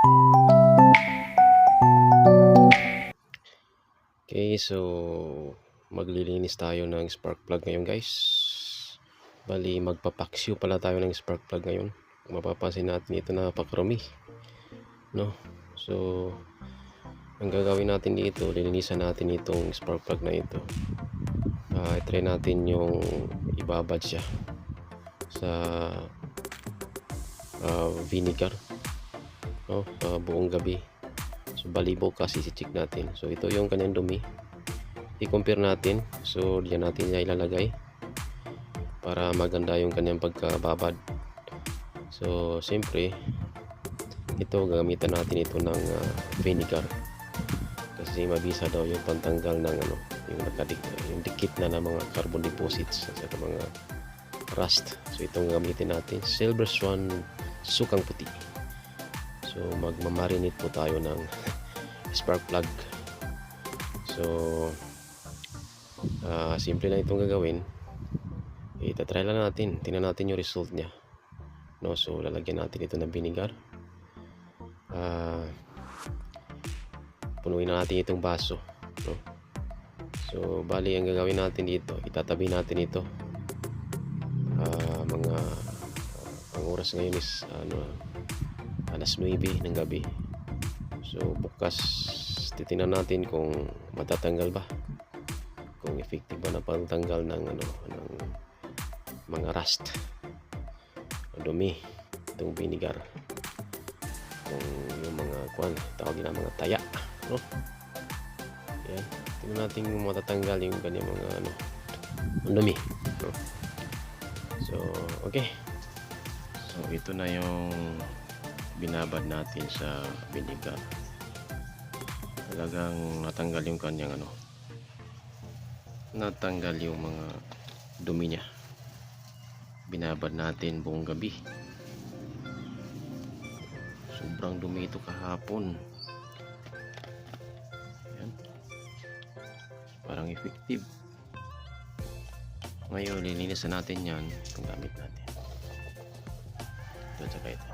Okay, so maglilinis tayo ng spark plug ngayon, guys. Bali, magpapaksyo pala tayo ng spark plug ngayon. Mapapansin natin ito napakarami, no? So ang gagawin natin dito, lilinisan natin itong spark plug na ito. I-try natin yung ibabad siya sa vinegar, no? Buong gabi. So balibo kasi i-check natin. So ito yung kanyang dumi, i-compare natin. So diyan natin niya ilalagay para maganda yung kanyang pagkababad. So siyempre ito gagamitan natin ito ng vinegar kasi mabisa daw yung pantanggal ng yung dikit na ng mga carbon deposits at mga rust. So itong gamitin natin, Silver Swan sukang puti. So magmamarinate po tayo ng spark plug. So simple na itong gagawin. Itatry lang natin, tingnan natin yung result niya, no? So lalagyan natin ito ng vinegar. Punuin na natin itong baso, no? So bali ang gagawin natin dito, itatabi natin ito. Ang oras ngayon is alas 9 ng gabi. So bukas titingnan natin kung matatanggal ba, kung effective ba na pagtanggal ng ng mga rust o dumi itong vinegar, kung yung mga tawag na mga taya, no? Yan, tingnan natin kung matatanggal yung kanyang mga dumi, no? So okay, so ito na yung binabad natin sa vinegar. Talagang natanggal yung kanyang natanggal yung mga dumi niya. Binabad natin buong gabi. Sobrang dumi ito kahapon. Yan, parang effective. Ngayon lilinisan natin yan kung gamit natin ito tsaka ito.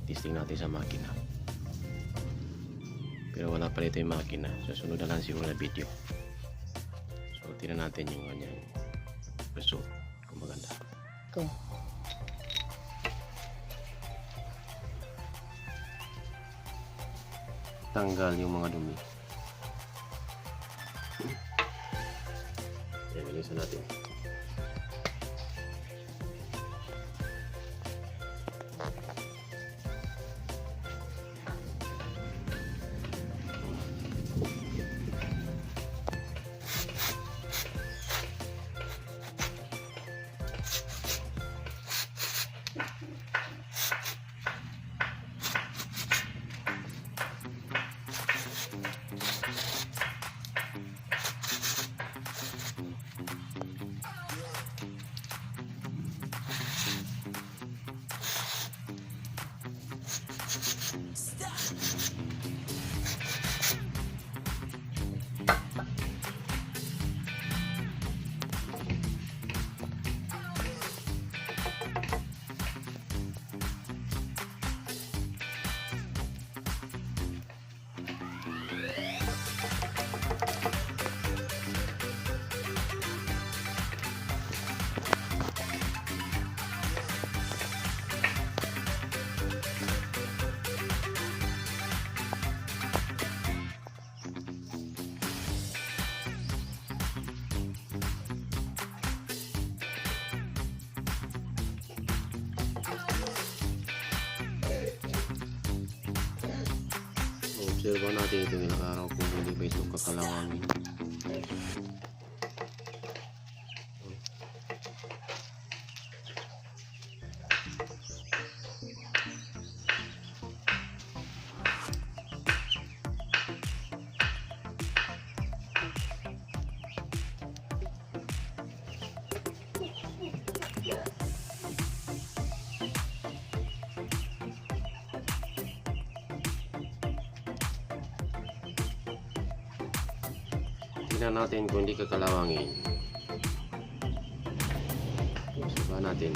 Testing natin sa makina, pero wala pa rito yung makina. So sunod na lang siguro na video. So tingnan natin yung kanyang result kung maganda. Okay. Tanggal yung mga dumi. Yan, linisan natin. Observe natin itong ilang araw kung hindi ba itong kakalawangin. Tingnan natin kung hindi kakalawangin. Subukan natin.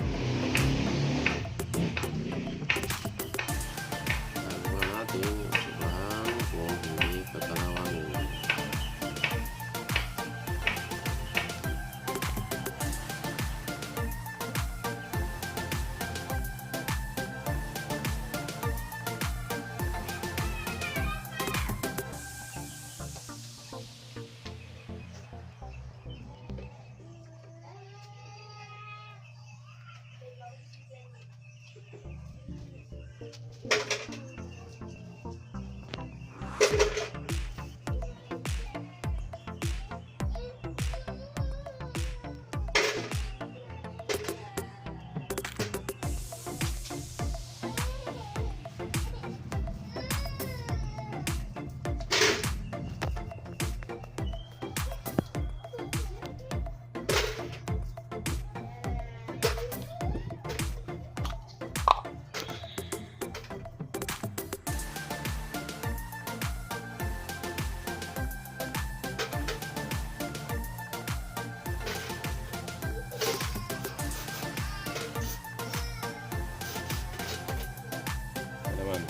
Naman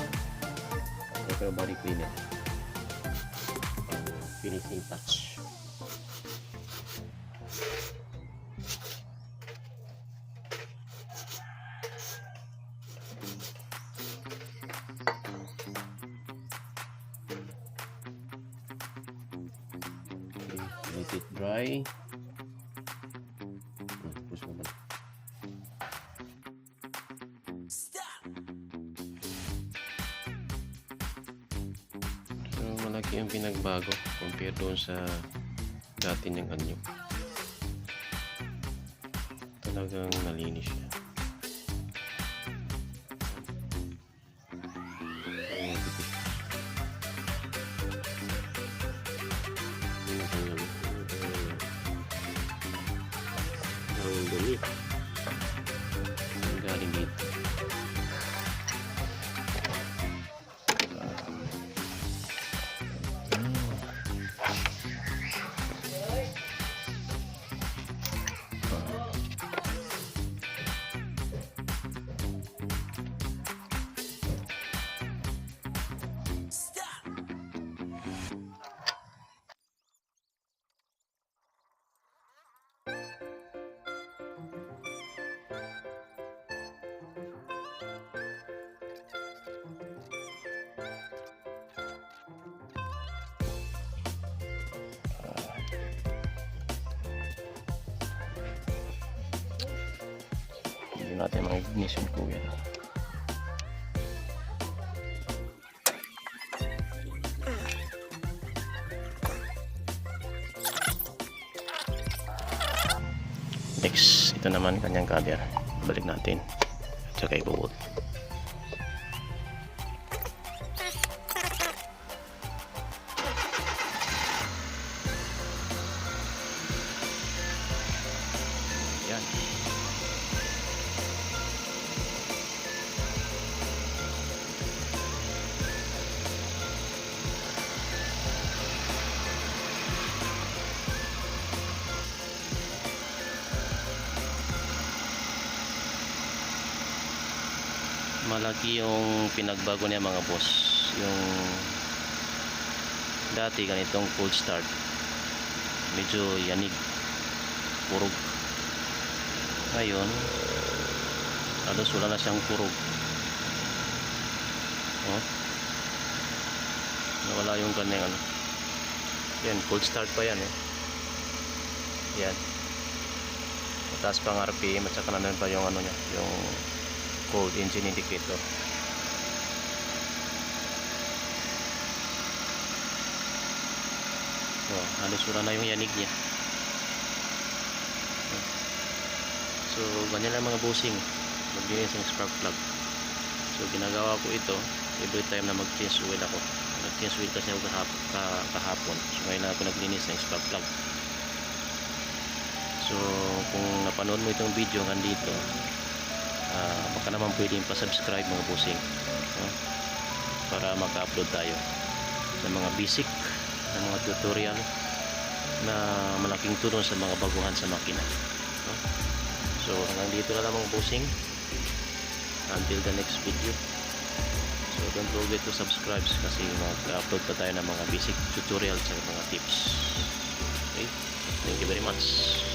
ito body cleaner, finishing touch. Okay, let it dry. Push mo lang. So, malaki yung pinagbago compare doon sa dati ng anyo. Talagang nalinis siya. Ang dumi. Ang galing dito. Hindi natin mga ignition coil. Next, ito naman kanyang cover. Balik natin. Tsaka ibuot. Yan. Malaki yung pinagbago niya mga boss. Yung dati ganitong cold start, medyo yanig, purog. Ngayon halos wala na siyang purog. Oh, nawala yung kanyang ano. Yan, cold start pa yan eh. Yan, mataas pang RPM at saka nandun pa yung ano niya, yung cold engine indicator. So, halos wala na yung yanig niya. So, ganyan lang mga bossing maglinis ng spark plug. So, ginagawa ko ito every time na mag-change oil ako. Nag-change oil kasi ako kahapon. So, ngayon na ako naglinis ng spark plug. So, kung napanood mo itong video hanggang dito, baka naman pwedeng pa-subscribe mga bossing, no? Para maka-upload tayo ng mga basic ng mga tutorial na malaking tulong sa mga baguhan sa makina, no? So hanggang dito na lang mga bossing, until the next video. So don't forget to subscribe kasi mag-upload pa tayo ng mga basic tutorials at mga tips. Okay, thank you very much.